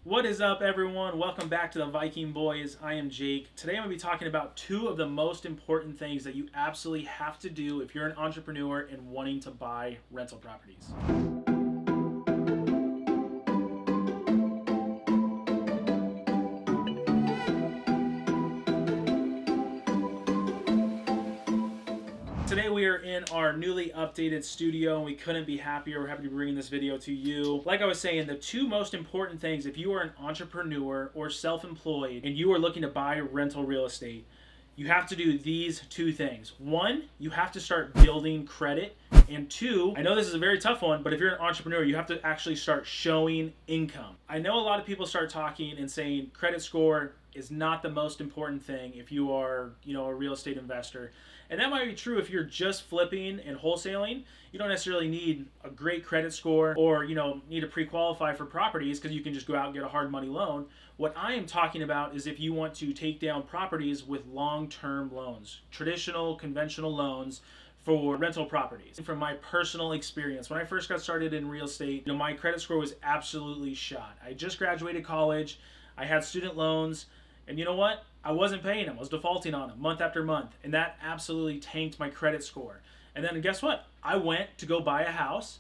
What is up, everyone? Welcome back to the Viking Boys. I am Jake. Today I'm going to be talking about two of the most important things that you absolutely have to do if you're an entrepreneur and wanting to buy rental properties. Today we are in our newly updated studio and we couldn't be happier. We're happy to be bringing this video to you. Like I was saying, the two most important things if you are an entrepreneur or self-employed and you are looking to buy rental real estate, you have to do these two things. One, you have to start building credit. And two, I know this is a very tough one, but if you're an entrepreneur, you have to actually start showing income. I know a lot of people start talking and saying credit score is not the most important thing if you are, a real estate investor. And that might be true if you're just flipping and wholesaling. You don't necessarily need a great credit score or, need to pre-qualify for properties because you can just go out and get a hard money loan. What I am talking about is if you want to take down properties with long-term loans, traditional, conventional loans for rental properties. From my personal experience, when I first got started in real estate, my credit score was absolutely shot. I just graduated college. I had student loans. And you know what? I wasn't paying them. I was defaulting on them month after month. And that absolutely tanked my credit score. And then guess what? I went to go buy a house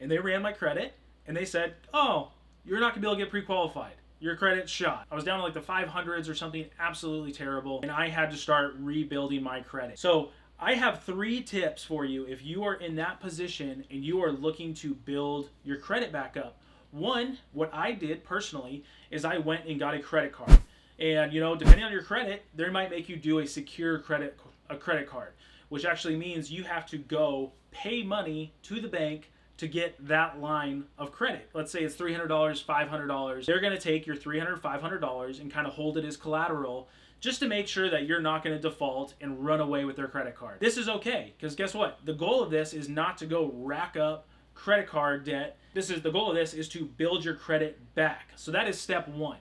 and they ran my credit and they said, oh, you're not going to be able to get pre-qualified. Your credit's shot. I was down to like the 500s or something absolutely terrible. And I had to start rebuilding my credit. So I have 3 tips for you if you are in that position and you are looking to build your credit back up. One, what I did personally is I went and got a credit card. And, depending on your credit, they might make you do a secure credit card, which actually means you have to go pay money to the bank to get that line of credit. Let's say it's $300, $500. They're going to take your $300, $500 and kind of hold it as collateral just to make sure that you're not going to default and run away with their credit card. This is okay, because guess what? The goal of this is not to go rack up credit card debt. The goal of this is to build your credit back. So that is step 1.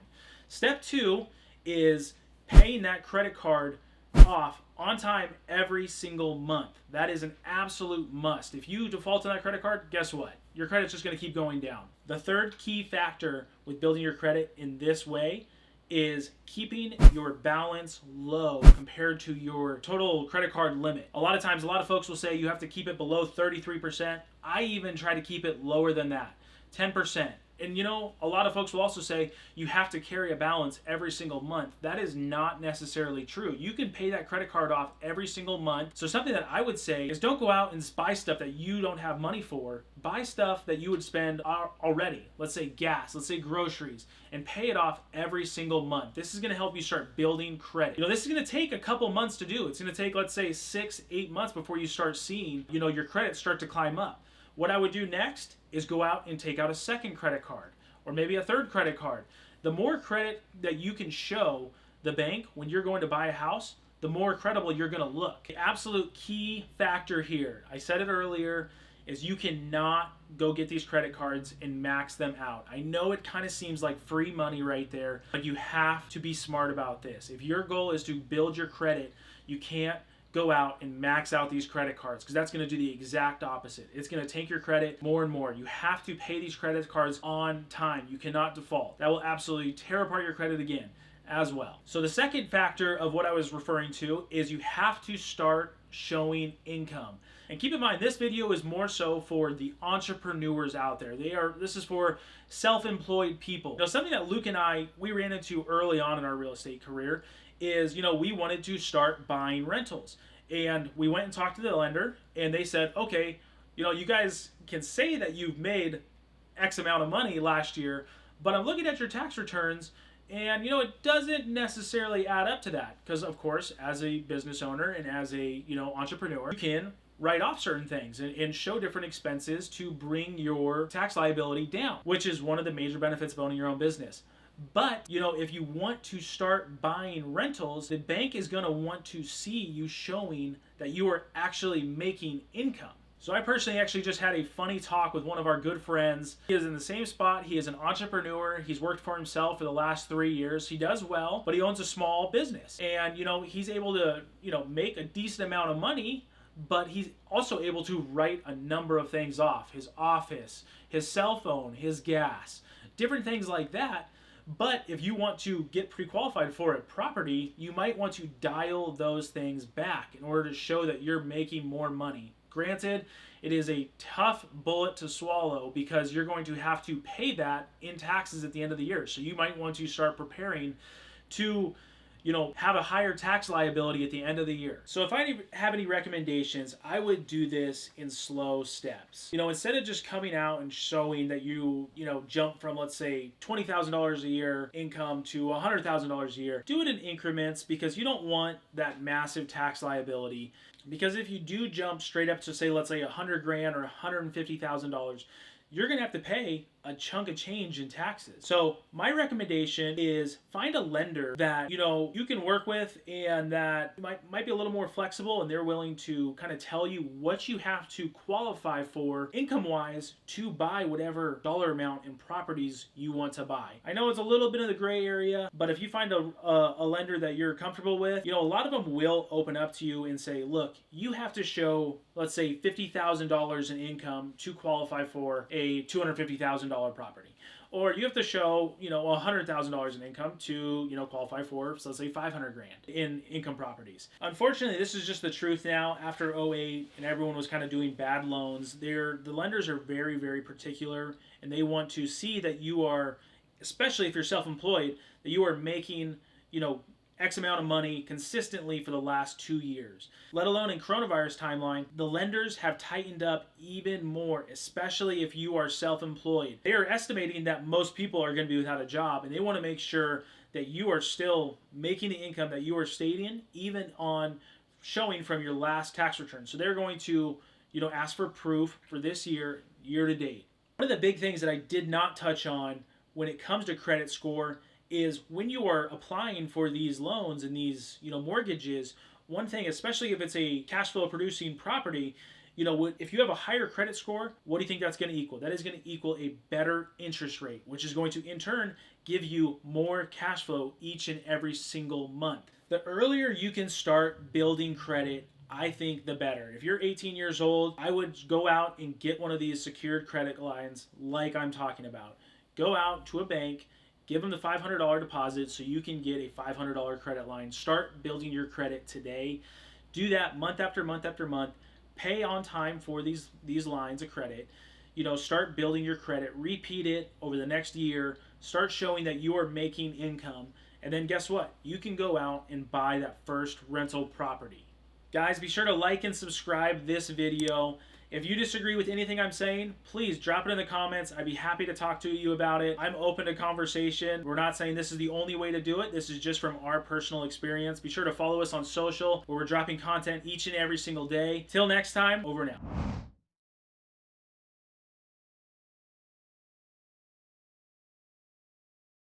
Step 2 is paying that credit card off on time every single month. That is an absolute must. If you default on that credit card, guess what? Your credit's just going to keep going down. The third key factor with building your credit in this way is keeping your balance low compared to your total credit card limit. A lot of times, a lot of folks will say you have to keep it below 33%. I even try to keep it lower than that, 10%. And a lot of folks will also say you have to carry a balance every single month. That is not necessarily true. You can pay that credit card off every single month. So something that I would say is don't go out and buy stuff that you don't have money for. Buy stuff that you would spend already. Let's say gas, let's say groceries, and pay it off every single month. This is going to help you start building credit. This is going to take a couple months to do. It's going to take, let's say, 6-8 months before you start seeing, your credit start to climb up. What I would do next is go out and take out a second credit card or maybe a third credit card. The more credit that you can show the bank when you're going to buy a house, the more credible you're going to look. The absolute key factor here, I said it earlier, is you cannot go get these credit cards and max them out. I know it kind of seems like free money right there, but you have to be smart about this. If your goal is to build your credit, you can't go out and max out these credit cards because that's going to do the exact opposite. It's going to tank your credit more and more. You have to pay these credit cards on time. You cannot default. That will absolutely tear apart your credit again as well. So the second factor of what I was referring to is you have to start showing income. And keep in mind, this video is more so for the entrepreneurs out there. This is for self-employed people. Something that Luke and we ran into early on in our real estate career is, we wanted to start buying rentals. And we went and talked to the lender and they said, okay, you guys can say that you've made X amount of money last year, but I'm looking at your tax returns and, it doesn't necessarily add up to that. Because, of course, as a business owner and as a, entrepreneur, you can write off certain things and show different expenses to bring your tax liability down, which is one of the major benefits of owning your own business. But, if you want to start buying rentals, the bank is going to want to see you showing that you are actually making income. So I personally actually just had a funny talk with one of our good friends. He is in the same spot. He is an entrepreneur. He's worked for himself for the last 3 years. He does well, but he owns a small business. And, he's able to, make a decent amount of money, but he's also able to write a number of things off. His office, his cell phone, his gas, different things like that. But if you want to get pre-qualified for a property, you might want to dial those things back in order to show that you're making more money. Granted, it is a tough bullet to swallow because you're going to have to pay that in taxes at the end of the year. So you might want to start preparing to have a higher tax liability at the end of the year. So if I have any recommendations, I would do this in slow steps. Instead of just coming out and showing that you jump from, let's say, $20,000 a year income to $100,000 a year, do it in increments because you don't want that massive tax liability. Because if you do jump straight up to, say, let's say $100,000 or $150,000, you're going to have to pay a chunk of change in taxes. So my recommendation is find a lender that you can work with and that might be a little more flexible, and they're willing to kind of tell you what you have to qualify for income-wise to buy whatever dollar amount in properties you want to buy. I know it's a little bit of the gray area, but if you find a lender that you're comfortable with, a lot of them will open up to you and say, look, you have to show, let's say, $50,000 in income to qualify for a $250,000 property, or you have to show $100,000 in income to qualify for, so let's say, $500,000 in income properties. Unfortunately, this is just the truth now. After 2008 and everyone was kind of doing bad loans, the lenders are very, very particular, and they want to see that you are, especially if you're self-employed, that you are making X amount of money consistently for the last 2 years. Let alone in coronavirus timeline, the lenders have tightened up even more, especially if you are self-employed. They are estimating that most people are going to be without a job, and they want to make sure that you are still making the income that you are stating, even on showing from your last tax return. So they're going to, ask for proof for this year to date. One of the big things that I did not touch on when it comes to credit score is when you are applying for these loans and these mortgages, one thing, especially if it's a cash flow producing property, if you have a higher credit score, what do you think that's going to equal? That is going to equal a better interest rate, which is going to in turn give you more cash flow each and every single month. The earlier you can start building credit, I think the better. If you're 18 years old, I would go out and get one of these secured credit lines like I'm talking about. Go out to a bank, give them the $500 deposit so you can get a $500 credit line. Start building your credit today. Do that month after month after month. Pay on time for these lines of credit. Start building your credit. Repeat it over the next year. Start showing that you are making income. And then guess what? You can go out and buy that first rental property. Guys, be sure to like and subscribe this video. If you disagree with anything I'm saying, please drop it in the comments. I'd be happy to talk to you about it. I'm open to conversation. We're not saying this is the only way to do it. This is just from our personal experience. Be sure to follow us on social, where we're dropping content each and every single day. Till next time, over and out.